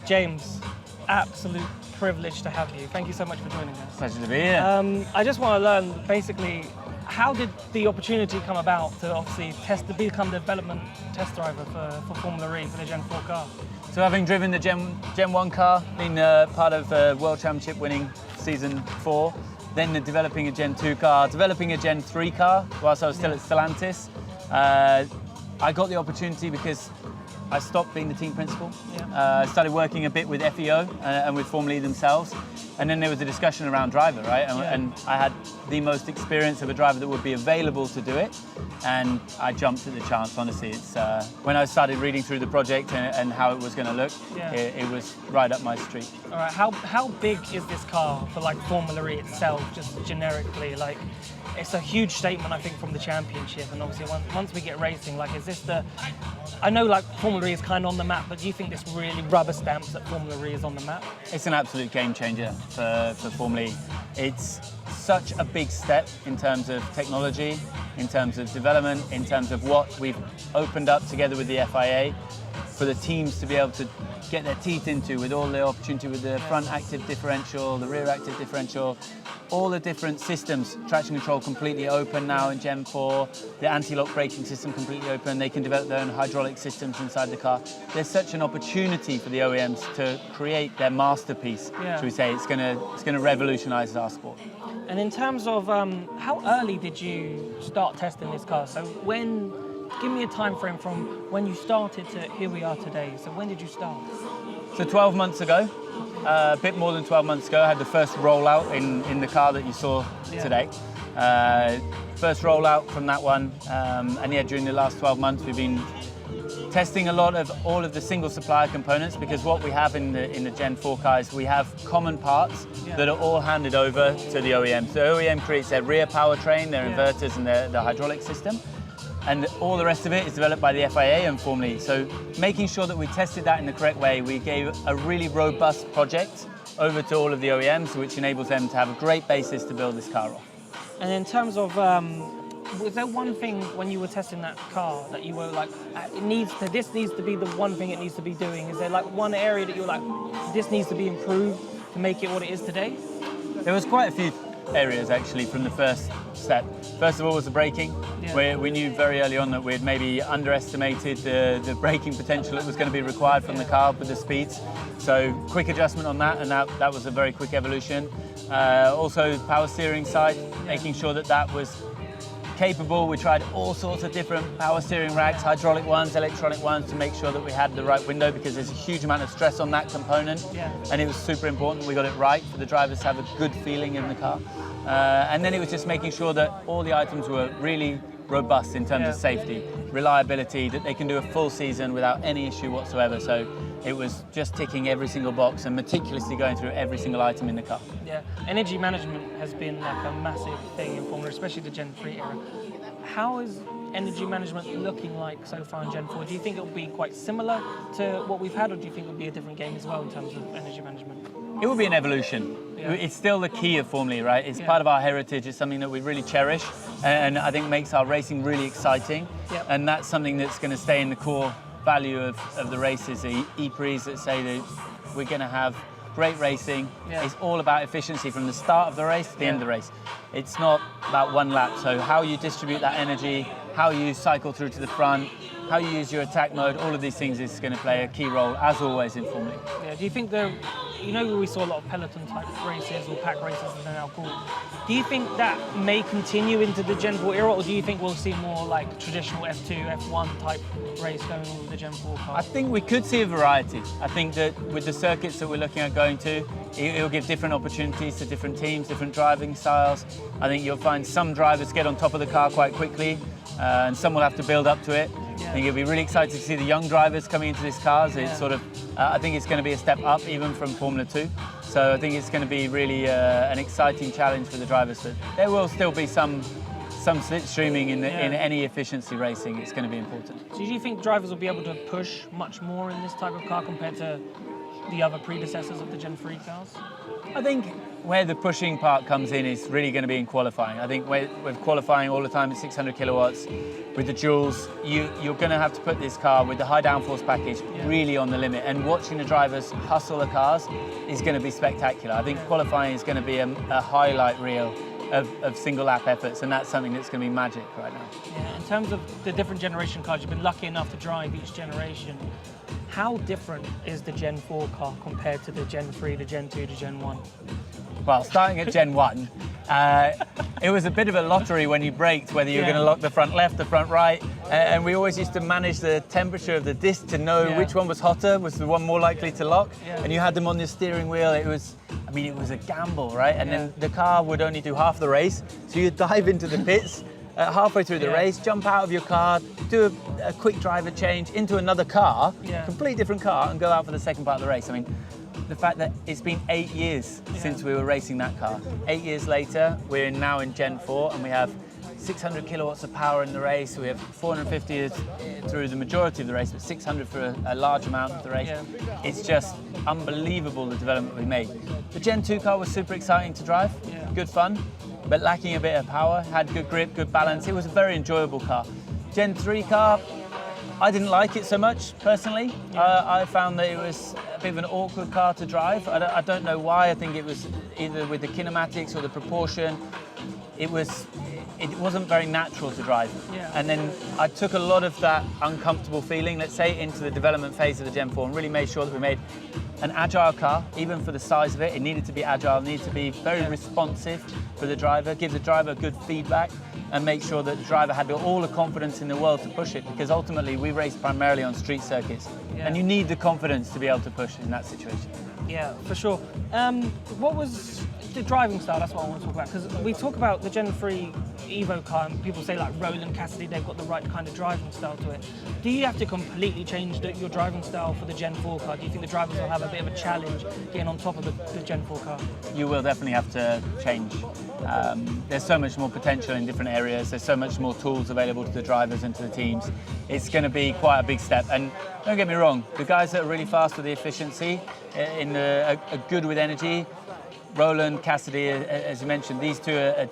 James, absolute privilege to have you. Thank you so much for joining us. Pleasure to be here. I just want to learn, basically, how did the opportunity come about to obviously become the development test driver for Formula E, for the Gen 4 car? So having driven the Gen 1 car, been part of World Championship winning season 4, then developing a Gen 2 car, developing a Gen 3 car whilst I was still at Stellantis. I got the opportunity because I stopped being the team principal. Yeah. Started working a bit with FEO and with Formula E themselves. And then there was a discussion around driver, right? And I had the most experience of a driver that would be available to do it. And I jumped at the chance, honestly. It's when I started reading through the project and how it was going to look, it was right up my street. All right, how big is this car for like Formula E itself, just generically? Like, it's a huge statement, I think, from the championship. And obviously, once we get racing, like, is this I know like Formula E is kind of on the map, but do you think this really rubber stamps that Formula E is on the map? It's an absolute game changer for Formula E. It's such a big step in terms of technology, in terms of development, in terms of what we've opened up together with the FIA for the teams to be able to get their teeth into, with all the opportunity with the front active differential, the rear active differential, all the different systems. Traction control completely open now in Gen 4, the anti-lock braking system completely open. They can develop their own hydraulic systems inside the car. There's such an opportunity for the OEMs to create their masterpiece, should we say. It's going to revolutionize our sport. And in terms of how early did you start testing this car? So give me a time frame from when you started to here we are today. So when did you start? So 12 months ago, a bit more than 12 months ago, I had the first rollout in the car that you saw today. First rollout from that one, and during the last 12 months we've been testing a lot of all of the single supplier components, because what we have in the Gen 4 cars, we have common parts that are all handed over to the OEM. So OEM creates their rear powertrain, their inverters and their hydraulic system. And all the rest of it is developed by the FIA and Formula E. So making sure that we tested that in the correct way, we gave a really robust project over to all of the OEMs, which enables them to have a great basis to build this car off. And in terms of, was there one thing when you were testing that car that you were like, this needs to be the one thing it needs to be doing? Is there like one area that you're like, this needs to be improved to make it what it is today? There was quite a few areas actually from the first step. First of all was the braking, where we knew very early on that we had maybe underestimated the braking potential that was going to be required from the car with the speeds. So quick adjustment on that, and that was a very quick evolution. Also power steering side, making sure that was capable. We tried all sorts of different power steering racks, hydraulic ones, electronic ones, to make sure that we had the right window, because there's a huge amount of stress on that component, and it was super important we got it right for the drivers to have a good feeling in the car. And then it was just making sure that all the items were really robust in terms of safety, reliability, that they can do a full season without any issue whatsoever. So it was just ticking every single box and meticulously going through every single item in the car. Yeah, energy management has been like a massive thing in Formula, especially the Gen 3 era. How is energy management looking like so far in Gen 4? Do you think it will be quite similar to what we've had, or do you think it will be a different game as well in terms of energy management? It will be an evolution. It's still the key of Formula E, right? It's part of our heritage. It's something that we really cherish, and I think makes our racing really exciting. And that's something that's going to stay in the core value of the races, the E-Prix that say that we're going to have great racing. It's all about efficiency from the start of the race to the end of the race. It's not about one lap. So how you distribute that energy, how you cycle through to the front, how you use your attack mode, all of these things is going to play a key role, as always, in Formula E. Yeah, do you think we saw a lot of peloton type races, or pack races as they're now called. Do you think that may continue into the Gen 4 era, or do you think we'll see more like traditional F2, F1 type race going on with the Gen 4 car? I think we could see a variety. I think that with the circuits that we're looking at going to, it'll give different opportunities to different teams, different driving styles. I think you'll find some drivers get on top of the car quite quickly, and some will have to build up to it. I think it'll be really exciting to see the young drivers coming into this car. It's sort of, I think it's going to be a step up even from Formula 2. So I think it's going to be really an exciting challenge for the drivers. But there will still be some slipstreaming in any efficiency racing. It's going to be important. So do you think drivers will be able to push much more in this type of car compared to the other predecessors of the Gen 3 cars? I think where the pushing part comes in is really going to be in qualifying. I think with qualifying all the time at 600 kilowatts, with the duals, you're going to have to put this car with the high downforce package really on the limit. And watching the drivers hustle the cars is going to be spectacular. I think qualifying is going to be a highlight reel of single lap efforts, and that's something that's going to be magic right now. Yeah, in terms of the different generation cars, you've been lucky enough to drive each generation. How different is the Gen 4 car compared to the Gen 3, the Gen 2, the Gen 1? Well, starting at Gen 1, it was a bit of a lottery when you braked, whether you're going to lock the front left, the front right, and we always used to manage the temperature of the disc to know which one was hotter, was the one more likely to lock, and you had them on the steering wheel. It was a gamble, right? And then the car would only do half the race, so you'd dive into the pits halfway through the race, jump out of your car, do a quick driver change into another car, completely different car, and go out for the second part of the race. I mean, the fact that it's been 8 years since we were racing that car. 8 years later, we're now in Gen 4, and we have 600 kilowatts of power in the race. We have 450 through the majority of the race, but 600 for a large amount of the race. It's just unbelievable, the development we made. The Gen 2 car was super exciting to drive, good fun, but lacking a bit of power, had good grip, good balance. It was a very enjoyable car. Gen 3 car, I didn't like it so much, personally. I found that it was a bit of an awkward car to drive. I don't know why. I think it was either with the kinematics or the proportion. It wasn't very natural to drive. And then I took a lot of that uncomfortable feeling, let's say, into the development phase of the Gen 4 and really made sure that we made an agile car, even for the size of it. It needed to be agile, needed to be very responsive for the driver, give the driver good feedback, and make sure that the driver had all the confidence in the world to push it, because ultimately we race primarily on street circuits, and you need the confidence to be able to push in that situation. Yeah, for sure. What was the driving style? That's what I want to talk about, because we talk about the Gen 3 Evo car and people say like Roland, Cassidy, they've got the right kind of driving style to it. Do you have to completely change your driving style for the Gen 4 car? Do you think the drivers will have a bit of a challenge getting on top of the Gen 4 car? You will definitely have to change. There's so much more potential in different areas. There's so much more tools available to the drivers and to the teams. It's going to be quite a big step. And don't get me wrong, the guys that are really fast with the efficiency, are good with energy, Roland, Cassidy, as you mentioned, these two are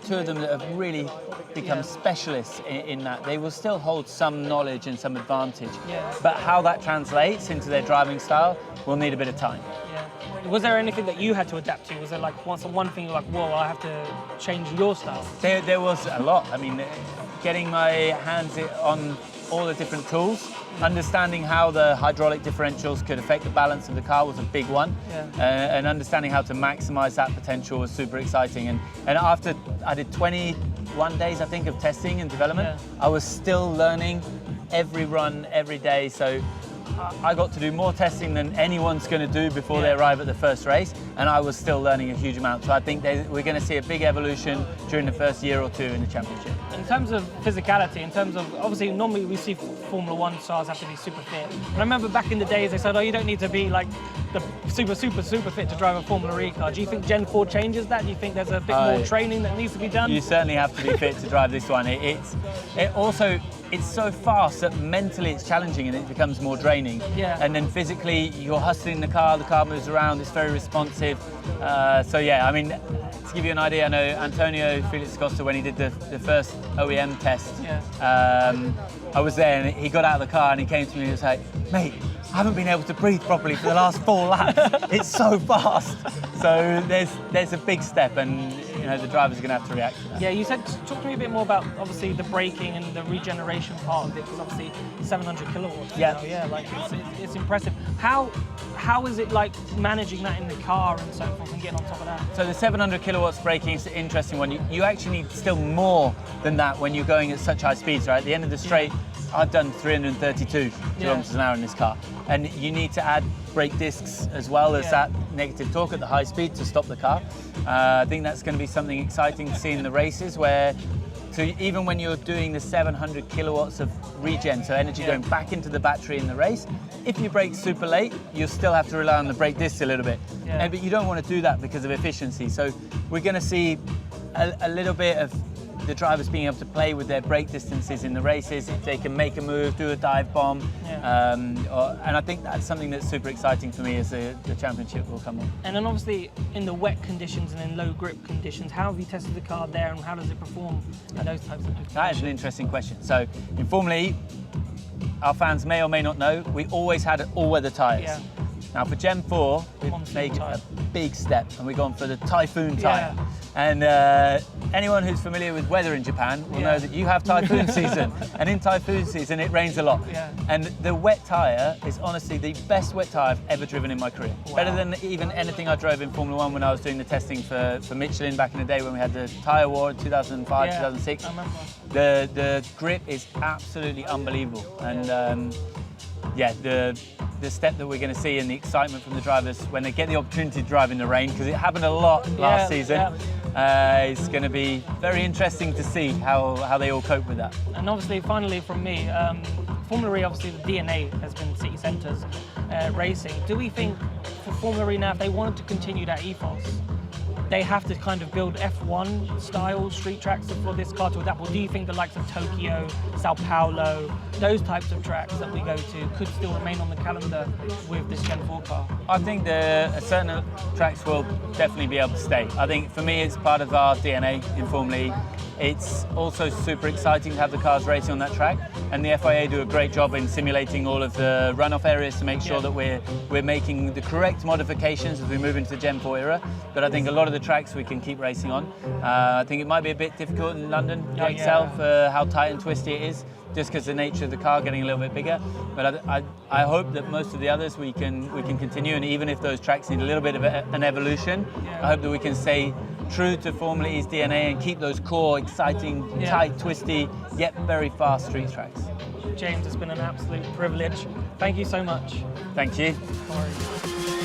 two of them that have really become specialists in that. They will still hold some knowledge and some advantage, but how that translates into their driving style will need a bit of time. Was there anything that you had to adapt to? Was there like one thing you're like, whoa, I have to change your style? There was a lot. I mean, getting my hands on all the different tools, understanding how the hydraulic differentials could affect the balance of the car was a big one, and understanding how to maximize that potential was super exciting. And after I did 21 days, I think, of testing and development, I was still learning every run, every day. So I got to do more testing than anyone's going to do before they arrive at the first race, and I was still learning a huge amount. So I think we're going to see a big evolution during the first year or two in the championship. In terms of physicality, in terms of, obviously normally we see Formula 1 stars have to be super fit. But I remember back in the days they said, oh, you don't need to be like the super fit to drive a Formula E car. Do you think Gen 4 changes that? Do you think there's a bit more training that needs to be done? You certainly have to be fit to drive this one. It's so fast that mentally it's challenging and it becomes more draining. And then physically you're hustling the car moves around, it's very responsive. So yeah, I mean, to give you an idea, I know Antonio Felix Costa, when he did the first OEM test, I was there and he got out of the car and he came to me and he was like, mate, I haven't been able to breathe properly for the last 4 laps. It's so fast. So there's a big step, and the drivers are going to have to react to that. Yeah, you said, talk to me a bit more about obviously the braking and the regeneration part of it, because obviously 700 kilowatts. Like it's impressive. How is it like managing that in the car and so forth and getting on top of that? So the 700 kilowatts braking is an interesting one. You actually need still more than that when you're going at such high speeds, right? At the end of the straight, I've done 332 kilometers an hour in this car. And you need to add brake discs as well as that negative torque at the high speed to stop the car. I think that's going to be something exciting to see in the races, where even when you're doing the 700 kilowatts of regen, so energy going back into the battery in the race, if you brake super late, you'll still have to rely on the brake discs a little bit. But you don't want to do that because of efficiency. So we're going to see a little bit of the drivers being able to play with their brake distances in the races, if they can make a move, do a dive bomb. And I think that's something that's super exciting for me as the championship will come on. And then obviously in the wet conditions and in low grip conditions, how have you tested the car there and how does it perform in those types of conditions? That is an interesting question. So in Formula E, our fans may or may not know, we always had all-weather tyres. Yeah. Now for Gen4, we've made a big step and we've gone for the Typhoon tyre. Yeah. And anyone who's familiar with weather in Japan will know that you have typhoon season. And in typhoon season, it rains a lot. Yeah. And the wet tyre is honestly the best wet tyre I've ever driven in my career. Wow. Better than even anything I drove in Formula 1 when I was doing the testing for Michelin back in the day when we had the tyre war in 2005, 2006. I remember. The grip is absolutely unbelievable. And the step that we're going to see and the excitement from the drivers when they get the opportunity to drive in the rain, because it happened a lot last season, it's going to be very interesting to see how they all cope with that. And obviously, finally from me, Formula E, obviously the DNA has been city centres racing. Do we think for Formula E now, if they wanted to continue that ethos, they have to kind of build F1 style street tracks for this car to adapt? Or do you think the likes of Tokyo, Sao Paulo, those types of tracks that we go to could still remain on the calendar with this Gen4 car? I think certain tracks will definitely be able to stay. I think for me it's part of our DNA in Formula E. It's also super exciting to have the cars racing on that track, and the FIA do a great job in simulating all of the runoff areas to make sure that we're making the correct modifications as we move into the Gen4 era. But I think a lot of the tracks we can keep racing on. I think it might be a bit difficult in London itself, how tight and twisty it is, just because the nature of the car getting a little bit bigger. But I hope that most of the others we can continue, and even if those tracks need a little bit of an evolution, I hope that we can stay true to Formula E's DNA and keep those core, exciting, tight, twisty, yet very fast street tracks. James, it's been an absolute privilege. Thank you so much. Thank you. Sorry.